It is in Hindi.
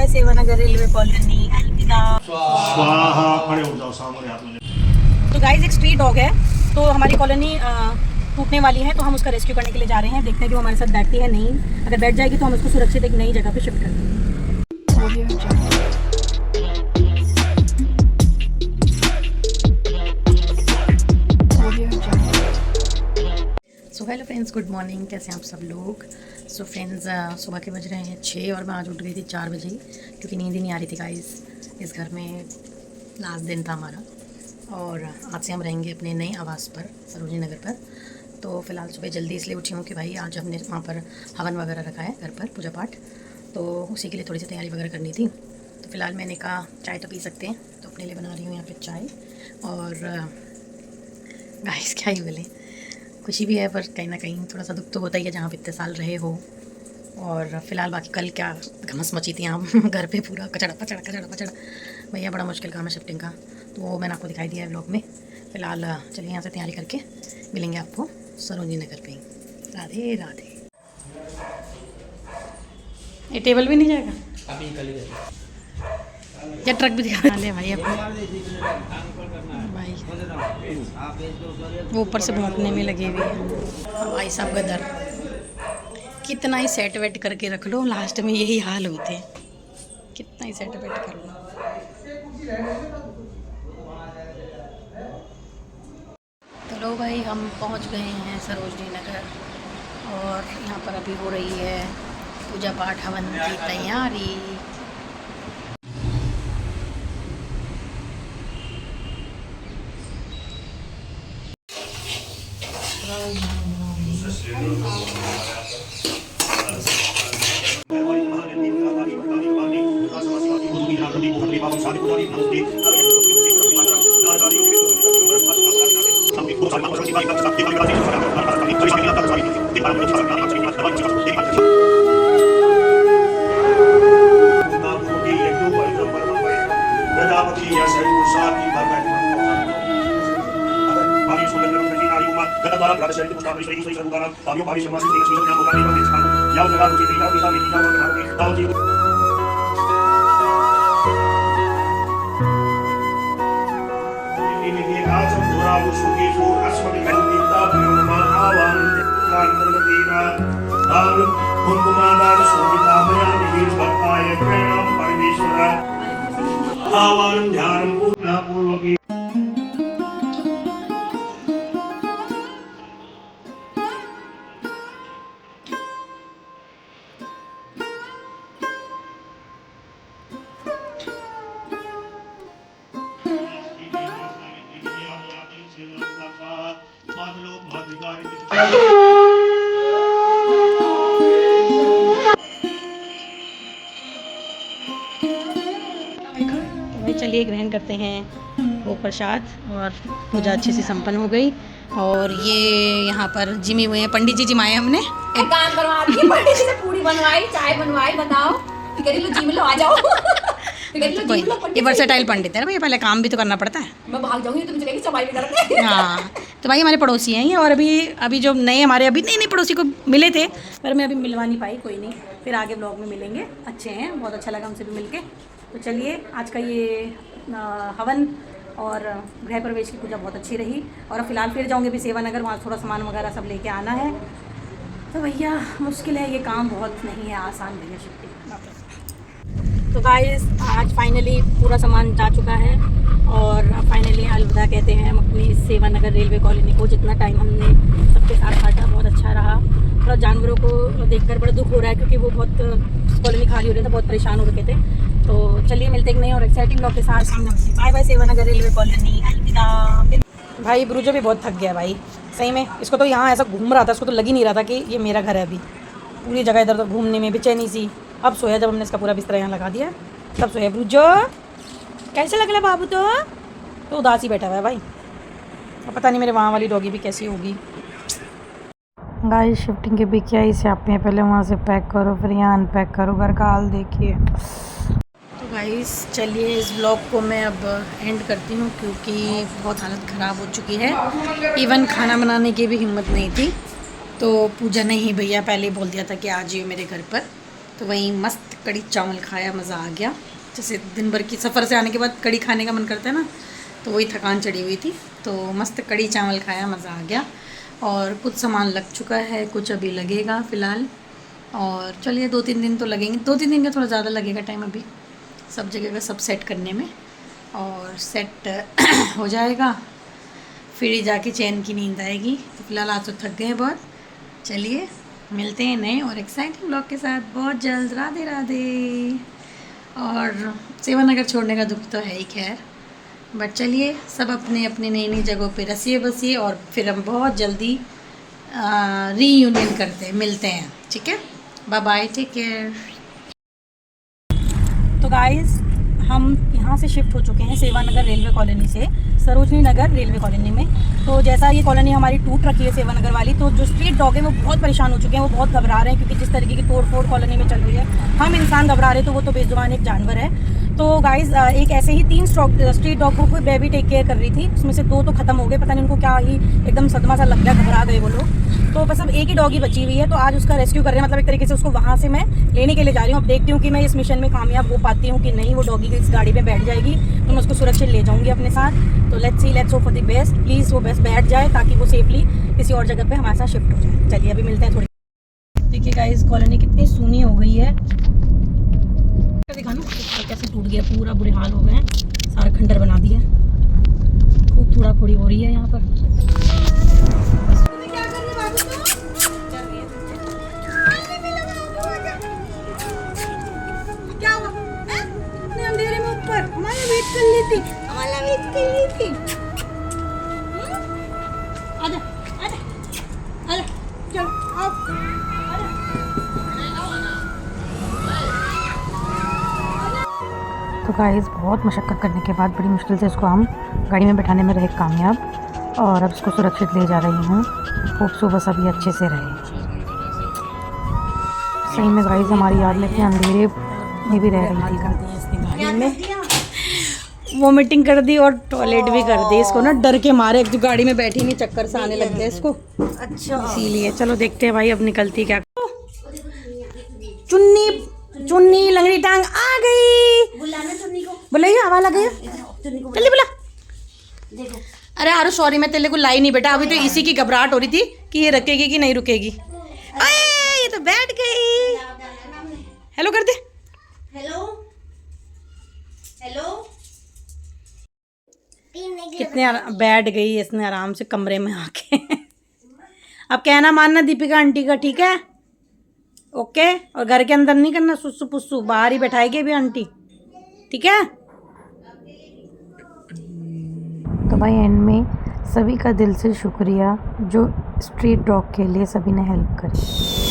Bye Sevanagar railway colony. अलविदा। स्वाहा। खड़े हो जाओ, सामने हाथ में। तो गाइस एक स्ट्रीट डॉग है, तो हमारी कॉलोनी टूटने वाली है, तो हम उसका रेस्क्यू करने के लिए जा रहे हैं। देखते हैं कि वो हमारे साथ बैठती है नहीं। अगर बैठ जाएगी तो हम उसको सुरक्षित एक नई जगह पे शिफ्ट कर देंगे। So hello friends, good morning. कैसे हैं आप सब लोग। सो फ्रेंड्स सुबह के बज रहे हैं 6 और मैं आज उठ गई थी 4 बजे क्योंकि नींद ही नहीं आ रही थी गाइस। इस घर में लास्ट दिन था हमारा और आज से हम रहेंगे अपने नए आवास पर, सरोजनी नगर पर। तो फ़िलहाल सुबह जल्दी इसलिए उठी हूँ कि भाई आज हमने वहाँ पर हवन वगैरह रखा है घर पर, पूजा पाठ, तो उसी के लिए थोड़ी सी तैयारी वगैरह करनी थी। तो फ़िलहाल मैंने कहा चाय तो पी सकते हैं, तो अपने लिए बना रही हूँ यहाँ पर चाय। और गाइस क्या ही बोले, खुशी भी है पर कहीं ना कहीं थोड़ा सा दुख तो होता ही है जहाँ पे इतने साल रहे हो। और फिलहाल बाकी कल क्या घमस मची थी यहाँ घर पे, पूरा कचड़ा पचड़ा कचड़ा पचड़ा। भैया बड़ा मुश्किल काम है शिफ्टिंग का, तो वो मैंने आपको दिखाई दिया है व्लॉग में। फ़िलहाल चलिए यहाँ से तैयारी करके मिलेंगे आपको सरोजनी नगर पे ही। राधे राधे। ये टेबल भी नहीं जाएगा अभी कल ही या ट्रक भी दिखा ले भाई अपने भाई, वो ऊपर से भौंकने में लगे हुए हैं भाई साहब। गदर कितना ही सेट वेट करके रख लो, लास्ट में यही हाल होते हैं। कितना ही सेट वेट कर लो। तो लो भाई, हम पहुंच गए हैं सरोजनी नगर और यहाँ पर अभी हो रही है पूजा पाठ हवन की तैयारी। भाई चलिए ग्रहण करते हैं वो प्रसाद और पूजा अच्छे से संपन्न हो गई। और ये यहाँ पर जिमी हुए हैं पंडित जी, जिमाए हमने एक काम करवा दी, पंडित जी से पूरी बनवाई, चाय बनवाई, बताओ कि कह लो जिम लो, आ जाओ। ये वर्सेटाइल पंडित है ना भैया, पहले काम भी तो करना पड़ता है। मैं भाग जाऊंगी, तुम चलेगी सफाई भी करते। हाँ तो भाई हमारे पड़ोसी हैं ये, और अभी जो नए हमारे अभी नए पड़ोसी को मिले थे, पर मैं अभी मिलवा नहीं पाई। कोई नहीं, फिर आगे ब्लॉग में मिलेंगे। अच्छे हैं, बहुत अच्छा लगा हमसे भी मिलके। तो चलिए आज का ये हवन और गृह प्रवेश की पूजा बहुत अच्छी रही। और अब फिलहाल फिर जाऊँगी भी सेवानगर, वहाँ थोड़ा सामान वगैरह सब लेके आना है। तो भैया मुश्किल है ये काम, बहुत नहीं है आसान भैया शिफ्टिंग। तो गाइस आज फाइनली पूरा सामान जा चुका है और अब फाइनली अलविदा कहते हैं हम अपनी सेवानगर रेलवे कॉलोनी को। जितना टाइम हमने सबके साथ काटा बहुत अच्छा रहा। थोड़ा जानवरों को देखकर बड़ा दुख हो रहा है क्योंकि वो बहुत कॉलोनी खाली हो रही था, बहुत परेशान हो रखे थे। तो चलिए मिलते हैं नए और एक्साइटिंग ब्लॉग के साथ। Bye bye Sevanagar railway colony. अलविदा। भाई ब्रूजो भी बहुत थक गया भाई सही में। इसको तो यहाँ ऐसा घूम रहा था, इसको तो लग ही नहीं रहा था कि ये मेरा घर है। अभी पूरी जगह इधर उधर घूमने में बेचैनी सी। अब सोया, जब हमने इसका पूरा बिस्तर यहाँ लगा दिया तब सोया। ब्रूजो कैसे लग रहा है बाबू? तो उदास ही बैठा हुआ है भाई। अब पता नहीं मेरे वहाँ वाली डॉगी भी कैसी होगी। गाइस शिफ्टिंग के भी क्या ही स्यापे हैं, पहले वहाँ से पैक करो फिर यहाँ अनपैक करो, घर का हाल देखिए। तो गाइस चलिए इस ब्लॉग को मैं अब एंड करती हूँ क्योंकि बहुत हालत ख़राब हो चुकी है। इवन खाना बनाने की भी हिम्मत नहीं थी। तो पूजा ने ही भैया पहले ही बोल दिया था कि आ जाइए मेरे घर पर, तो वही मस्त कड़ी चावल खाया, मज़ा आ गया। जैसे दिन भर की सफ़र से आने के बाद कड़ी खाने का मन करता है ना, तो वही थकान चढ़ी हुई थी, तो मस्त कड़ी चावल खाया, मज़ा आ गया। और कुछ सामान लग चुका है, कुछ अभी लगेगा फ़िलहाल। और चलिए 2-3 दिन तो लगेंगे, 2-3 दिन का थोड़ा ज़्यादा लगेगा टाइम अभी सब जगह का सब सेट करने में। और सेट हो जाएगा फिर ही जाके चैन की नींद आएगी। तो फिलहाल आज तो थक गए बहुत। चलिए मिलते हैं नए और एक्साइटिंग ब्लॉग के साथ बहुत जल्द। राधे राधे। और सेवानगर छोड़ने का दुख तो है ही खैर, बट चलिए सब अपने अपने नई नई जगहों पे रसिए बसिए, और फिर हम बहुत जल्दी रीयूनियन करते हैं, मिलते हैं, ठीक है। Bye bye, take care. तो गाइस हम यहाँ से शिफ्ट हो चुके हैं सेवानगर रेलवे कॉलोनी से सरोजनी नगर रेलवे कॉलोनी में। तो जैसा ये कॉलोनी हमारी टूट रखी है सेवानगर वाली, तो जो स्ट्रीट डॉग है वो बहुत परेशान हो चुके हैं, वो बहुत घबरा रहे हैं, क्योंकि जिस तरीके की तोड़ फोड़ कॉलोनी में चल रही है। हम इंसान घबरा रहे तो वो तो बेजुबान एक जानवर है। तो गाइस एक ऐसे ही 3 स्ट्रीट डॉग को कोई बेबी टेक केयर कर रही थी, उसमें से 2 तो ख़त्म हो गए, पता नहीं उनको क्या ही एकदम सदमा सा लग गया, घबरा गए वो लोग। तो बस अब एक ही डॉगी बची हुई है, तो आज उसका रेस्क्यू कर रहे हैं, मतलब एक तरीके से उसको वहाँ से मैं लेने के लिए जा रही हूँ। अब देखती हूँ कि मैं इस मिशन में कामयाब हो पाती हूँ कि नहीं। वो डॉगी इस गाड़ी में बैठ जाएगी तो मैं उसको सुरक्षित ले जाऊँगी अपने साथ। तो let's hope for the best, please वो बेस्ट बैठ जाए ताकि वो सेफली किसी और जगह पे हमारे साथ शिफ्ट हो जाए। चलिए अभी मिलते हैं थोड़ी। देखिए गाइस कॉलोनी कितनी सूनी हो गई है, दिखा ना कैसे टूट गया, पूरा बुरे हाल हो गए हैं, सारा खंडर बना दिया, खूब थोड़ा फोड़ी हो रही है यहाँ पर। क्या हुआ इतने अंधेरे में ऊपर? हमारा वेट कर लेती, आजा आजा आजा, चलो आओ। तो गाइस बहुत मशक्क़त करने के बाद बड़ी मुश्किल से इसको हम गाड़ी में बैठाने में रहे कामयाब, और अब इसको सुरक्षित ले जा रही हूँ। होप सुबह सभी अच्छे से रहे। सही में गाइस हमारी याद लेके अंधेरे में भी रह रही थी गाड़ी में, वोमिटिंग कर दी और टॉयलेट भी कर दी। इसको ना डर के मारे, एक जो गाड़ी में बैठी नहीं चक्कर से आने लग गया इसको, अच्छा इसीलिए। चलो देखते हैं भाई अब निकलती क्या। चुन्नी चुन्नी लंगड़ी टांग आ गई, बुलाना चुन्नी को, बुलाइए आवाज आ गई, जल्दी बुला। अरे अरे सॉरी मैं तेरे को लाई नहीं बेटा, अभी तो इसी की घबराहट हो रही थी कि ये रुकेगी कि नहीं रुकेगी। अरे ये तो बैठ गई, हेलो कर दे, हेलो हेलो। कितने बैठ गई इसने आराम से कमरे में आके। अब कहना मानना दीपिका आंटी का, ठीक है, ओके। और घर के अंदर नहीं करना सुसु पुस्सु, बाहर ही बैठाएगी अभी आंटी, ठीक है। तो भाई एंड में सभी का दिल से शुक्रिया जो स्ट्रीट डॉग के लिए सभी ने हेल्प करी।